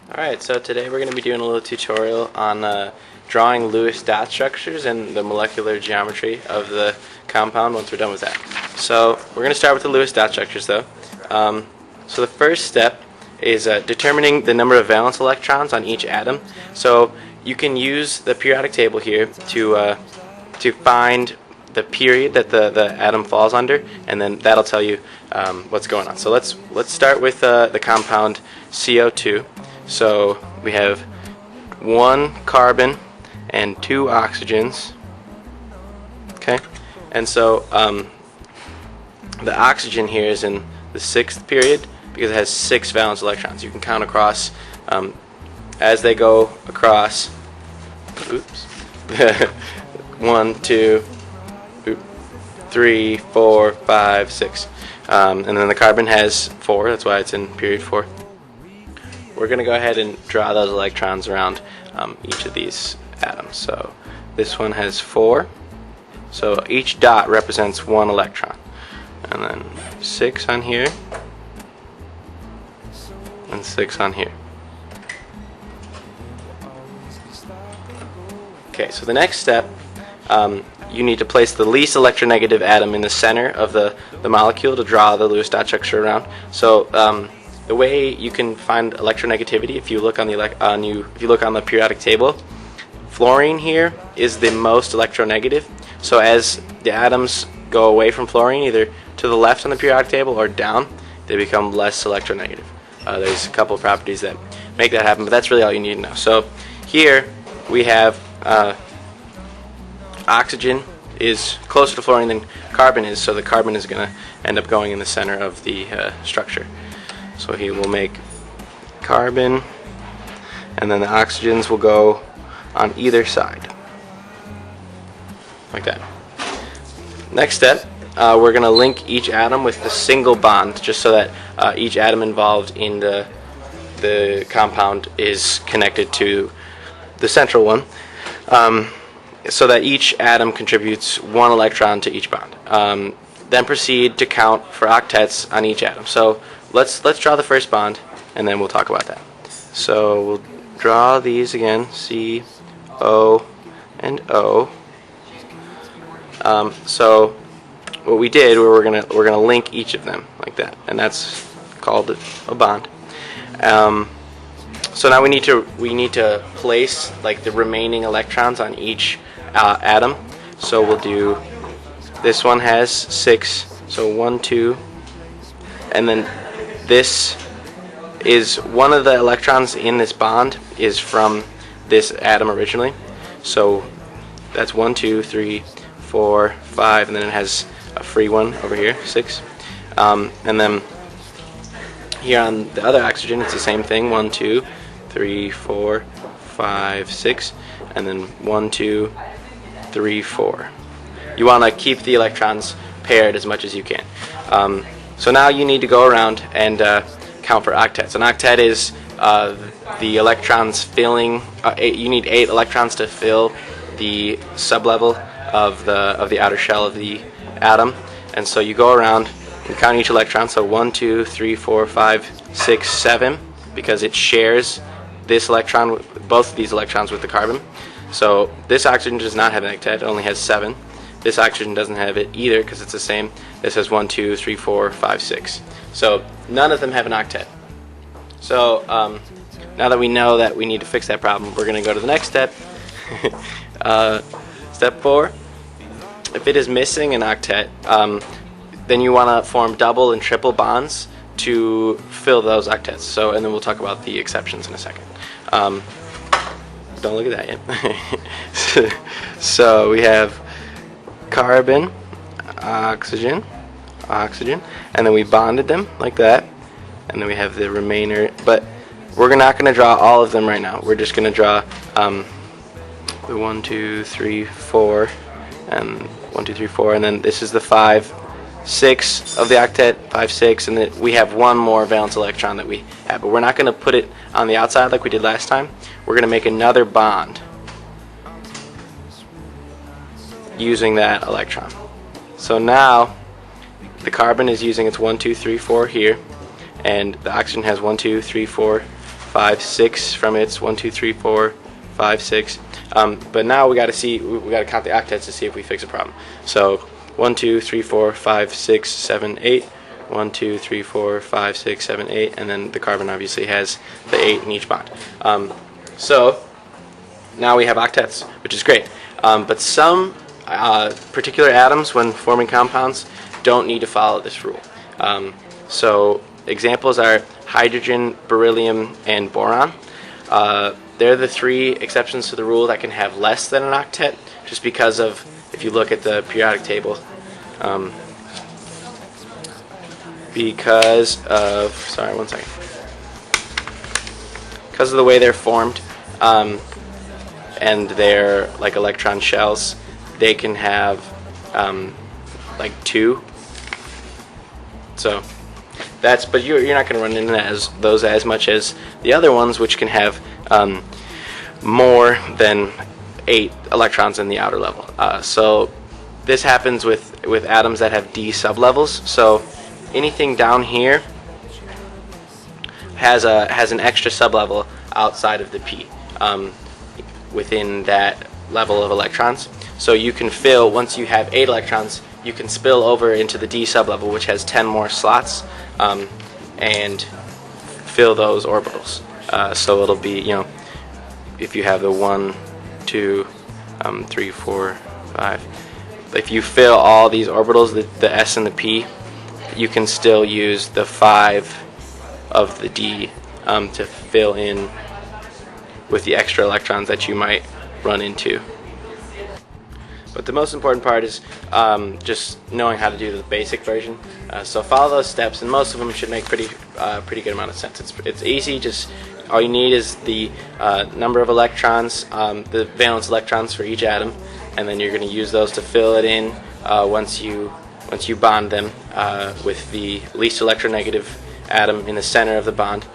Alright, so today we're going to be doing a little tutorial on drawing Lewis dot structures and the molecular geometry of the compound once we're done with that. So we're going to start with the Lewis dot structures though. So the first step is determining the number of valence electrons on each atom. So you can use the periodic table here to find the period that the atom falls under, and then that'll tell you what's going on. So let's start with the compound CO2. So we have 1 carbon and 2 oxygens. Okay, and so the oxygen here is in the 6th period because it has 6 valence electrons. You can count across as they go across. Oops. 1, 2, 3, 4, 5, 6. And then the carbon has 4. That's why it's in period 4. We're going to go ahead and draw those electrons around each of these atoms. So this one has 4. So each dot represents 1 electron. And then 6 on here. And 6 on here. Okay, so the next step, you need to place the least electronegative atom in the center of the molecule to draw the Lewis dot structure around. So the way you can find electronegativity, if you look on the periodic table, fluorine here is the most electronegative. So as the atoms go away from fluorine, either to the left on the periodic table or down, they become less electronegative. There's a couple of properties that make that happen, but that's really all you need to know. So here we have oxygen is closer to fluorine than carbon is, so the carbon is going to end up going in the center of the structure. So here we'll make carbon, and then the oxygens will go on either side, like that. Next step, we're going to link each atom with a single bond, just so that each atom involved in the compound is connected to the central one, so that each atom contributes 1 electron to each bond. Then proceed to count for octets on each atom. So let's draw the first bond, and then we'll talk about that. So we'll draw these again, C, O, and O. So what we did, we're gonna link each of them like that, and that's called a bond. So now we need to place like the remaining electrons on each atom. So we'll do, this one has 6, so 1, 2, and then this is one of the electrons in this bond is from this atom originally. So that's 1, 2, 3, 4, 5, and then it has a free one over here, 6. And then here on the other oxygen, it's the same thing, 1, 2, 3, 4, 5, 6, and then 1, 2, 3, 4. You want to keep the electrons paired as much as you can. So now you need to go around and count for octets. An octet is the electrons filling. You need 8 electrons to fill the sublevel of the outer shell of the atom, and so you go around and count each electron. So 1, 2, 3, 4, 5, 6, 7, because it shares this electron, both of these electrons, with the carbon. So this oxygen does not have an octet; it only has 7. This oxygen doesn't have it either because it's the same. This has 1, 2, 3, 4, 5, 6. So none of them have an octet. So now that we know that we need to fix that problem, we're going to go to the next step. Step 4. If it is missing an octet, then you want to form double and triple bonds to fill those octets. So, and then we'll talk about the exceptions in a second. Don't look at that yet. So we have carbon, oxygen, oxygen, and then we bonded them like that, and then we have the remainder. But we're not going to draw all of them right now. We're just going to draw the 1, 2, 3, 4, and 1, 2, 3, 4, and then this is the 5, 6 of the octet, 5, 6, and then we have 1 more valence electron that we have, but we're not going to put it on the outside like we did last time. We're going to make another bond using that electron. So now the carbon is using its 1, 2, 3, 4 here, and the oxygen has 1, 2, 3, 4, 5, 6 from its 1, 2, 3, 4, 5, 6. But now we got to count the octets to see if we fix a problem. So 1, 2, 3, 4, 5, 6, 7, 8. 1, 2, 3, 4, 5, 6, 7, 8, and then the carbon obviously has the 8 in each bond. So now we have octets, which is great. But some particular atoms, when forming compounds, don't need to follow this rule. So examples are hydrogen, beryllium, and boron. They're the 3 exceptions to the rule that can have less than an octet, just because of, if you look at the periodic table, because of the way they're formed, and they're like electron shells, they can have like 2. So but you're not going to run into those as much as the other ones, which can have more than 8 electrons in the outer level. So this happens with atoms that have d sublevels. So anything down here has an extra sublevel outside of the p within that level of electrons. So you can fill, once you have 8 electrons, you can spill over into the d sublevel, which has 10 more slots, and fill those orbitals. So it'll be, if you have the 1, 2, 3, 4, 5, if you fill all these orbitals, the s and the p, you can still use the 5 of the d to fill in with the extra electrons that you might run into. But the most important part is just knowing how to do the basic version. So follow those steps, and most of them should make pretty good amount of sense. It's easy. Just all you need is the number of electrons, the valence electrons for each atom, and then you're going to use those to fill it in once you bond them with the least electronegative atom in the center of the bond.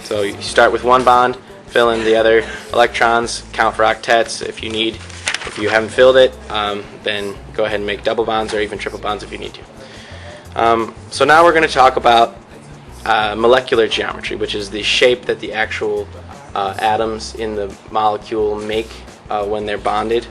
So you start with one bond, fill in the other electrons, count for octets if you need. If you haven't filled it, then go ahead and make double bonds or even triple bonds if you need to. So now we're going to talk about molecular geometry, which is the shape that the actual atoms in the molecule make when they're bonded.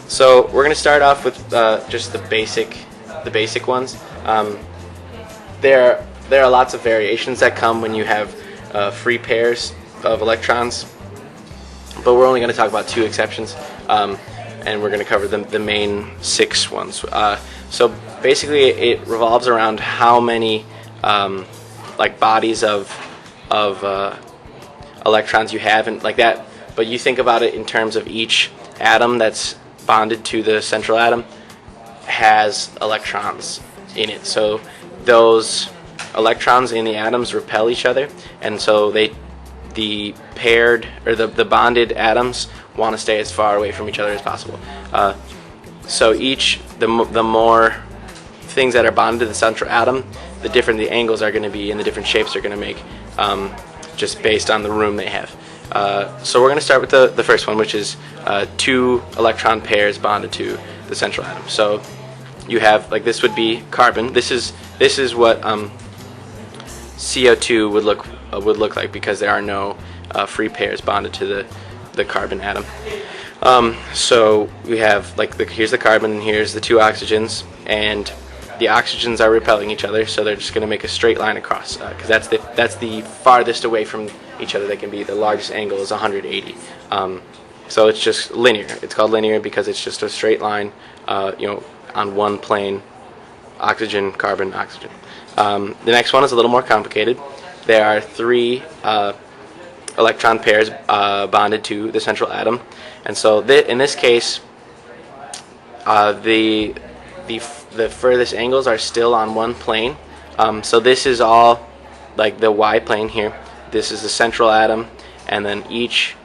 So we're going to start off with just the basic ones. There are lots of variations that come when you have free pairs of electrons, but we're only going to talk about 2 exceptions, and we're going to cover the main 6 ones. So basically, it revolves around how many bodies of electrons you have, and like that. But you think about it in terms of each atom that's bonded to the central atom has electrons in it. So those electrons in the atoms repel each other, and so the paired or the bonded atoms want to stay as far away from each other as possible. So the more things that are bonded to the central atom, the different the angles are going to be and the different shapes they're going to make, just based on the room they have. So we're going to start with the first one, which is 2 electron pairs bonded to the central atom. So you have, like, this would be carbon. This is what CO2 would look like, because there are no free pairs bonded to the carbon atom. So we have, here's the carbon and here's the 2 oxygens, and the oxygens are repelling each other, so they're just going to make a straight line across, because that's the farthest away from each other they can be. The largest angle is 180. So it's just linear. It's called linear because it's just a straight line, on one plane, oxygen, carbon, oxygen. The next one is a little more complicated. There are 3 electron pairs bonded to the central atom, and so in this case, the furthest angles are still on one plane. So this is all like the y plane here. This is the central atom, and then each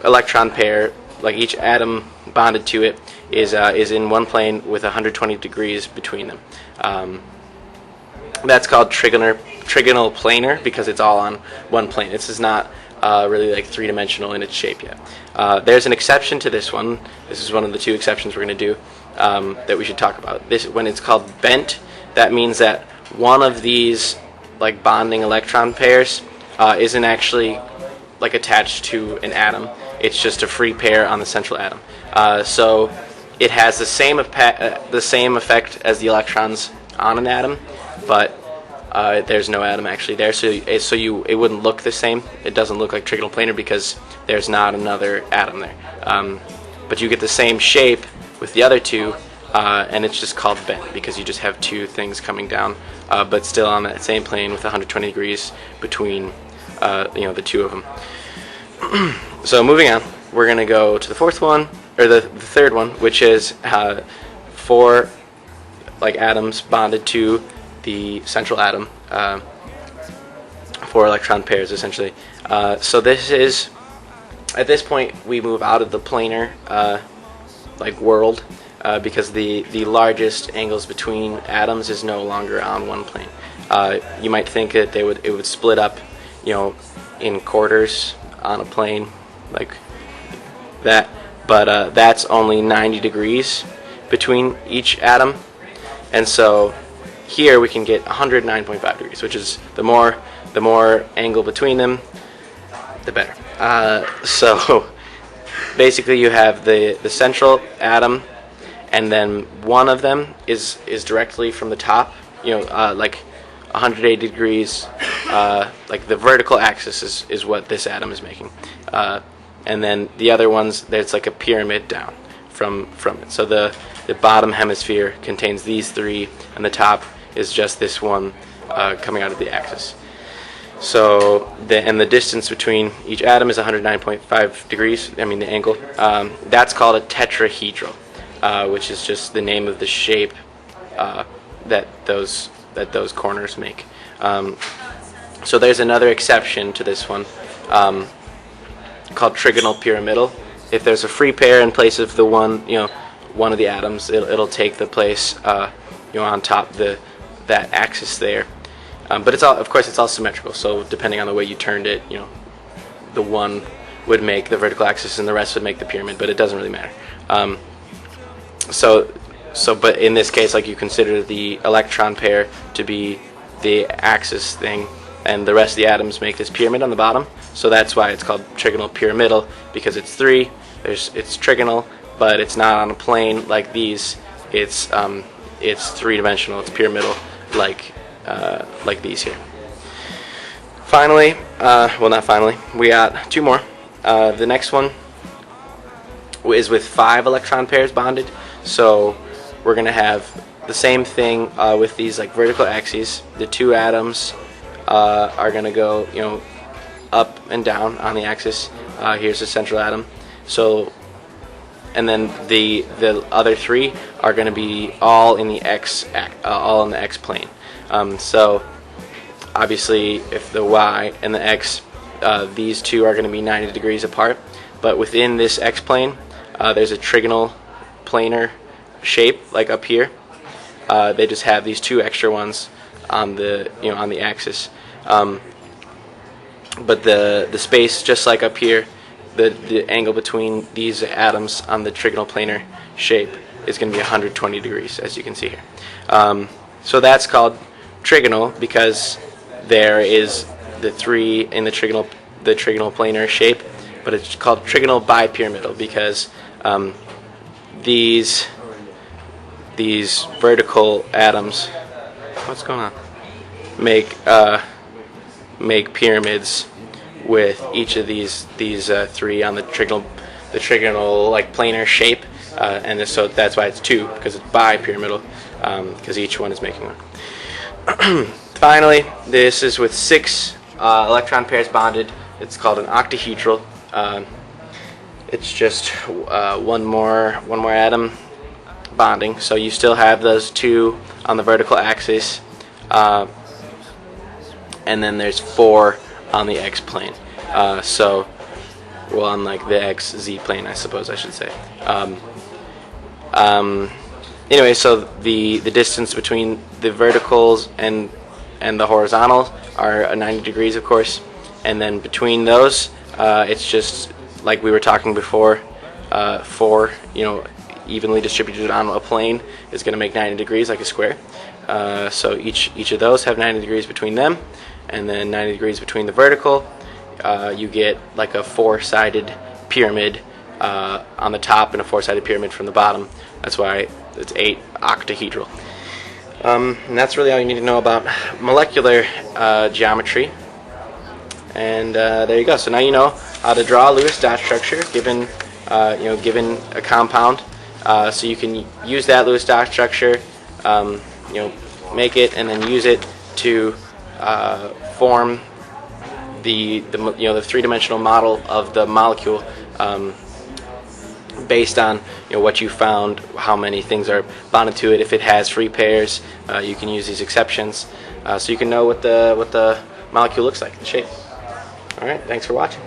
electron pair, like each atom bonded to it, is in one plane with 120 degrees between them. That's called trigonal planar because it's all on one plane. This is not really like 3-dimensional in its shape yet. There's an exception to this one. This is one of the 2 exceptions we're going to do that we should talk about. When it's called bent, that means that one of these like bonding electron pairs isn't actually like attached to an atom. It's just a free pair on the central atom. So it has the same effect as the electrons on an atom, but there's no atom actually there. So it wouldn't look the same. It doesn't look like trigonal planar because there's not another atom there. But you get the same shape with the other two, and it's just called bent because you just have two things coming down, but still on that same plane with 120 degrees between the two of them. So moving on, we're going to go to the fourth one, or the third one, which is four like atoms bonded to the central atom, four electron pairs essentially. So this is, at this point, we move out of the planar like world because the largest angles between atoms is no longer on one plane. You might think that it would split up, in quarters on a plane like that, but that's only 90 degrees between each atom, and so here we can get 109.5 degrees, which is the more angle between them, the better. So basically you have the central atom, and then one of them is directly from the top, like 180 degrees, like the vertical axis is what this atom is making, and then the other ones, there's like a pyramid down from it. So the bottom hemisphere contains these three, and the top is just this one coming out of the axis. So the distance between each atom is 109.5 degrees. I mean the angle. That's called a tetrahedral, which is just the name of the shape that those corners make. So there's another exception to this one called trigonal pyramidal. If there's a free pair in place of the one of the atoms, it'll take the place on top that axis there. But it's all symmetrical. So depending on the way you turned it, the one would make the vertical axis and the rest would make the pyramid. But it doesn't really matter. But in this case, like, you consider the electron pair to be the axis thing, and the rest of the atoms make this pyramid on the bottom. So that's why it's called trigonal pyramidal, because it's three. It's trigonal, but it's not on a plane like these. It's three-dimensional. It's pyramidal, like these here. Finally, not finally, we got two more. The next one is with 5 electron pairs bonded. So we're going to have the same thing with these like vertical axes. The two atoms are going to go up and down on the axis. Here's the central atom. So, and then the other three are going to be all in the x plane. So obviously, if the y and the x, these two are going to be 90 degrees apart. But within this x plane, there's a trigonal planar shape, like up here. They just have these two extra ones on the axis. But the space, just like up here, the angle between these atoms on the trigonal planar shape is going to be 120 degrees, as you can see here. So that's called trigonal because there is the three in the trigonal planar shape, but it's called trigonal bipyramidal because these vertical atoms, what's going on, make pyramids with each of these three on the trigonal like planar shape, and so that's why it's two, because it's bipyramidal, because each one is making one. Finally, this is with 6 electron pairs bonded. It's called an octahedral. It's just one more atom bonding. So you still have those two on the vertical axis, and then there's 4 on the x plane. On like the xz plane, I suppose I should say. Anyway, so the distance between the verticals and the horizontals are 90 degrees, of course, and then between those, it's just like we were talking before. 4, evenly distributed on a plane is going to make 90 degrees, like a square. So each of those have 90 degrees between them, and then 90 degrees between the vertical. You get like a four-sided pyramid on the top and a four-sided pyramid from the bottom. That's why it's 8 octahedral. And that's really all you need to know about molecular geometry. And there you go. So now you know how to draw a Lewis dot structure given given a compound. So you can use that Lewis dot structure, make it and then use it to form the three-dimensional model of the molecule, based on what you found, how many things are bonded to it. If it has free pairs, you can use these exceptions, so you can know what the molecule looks like, the shape. All right, thanks for watching.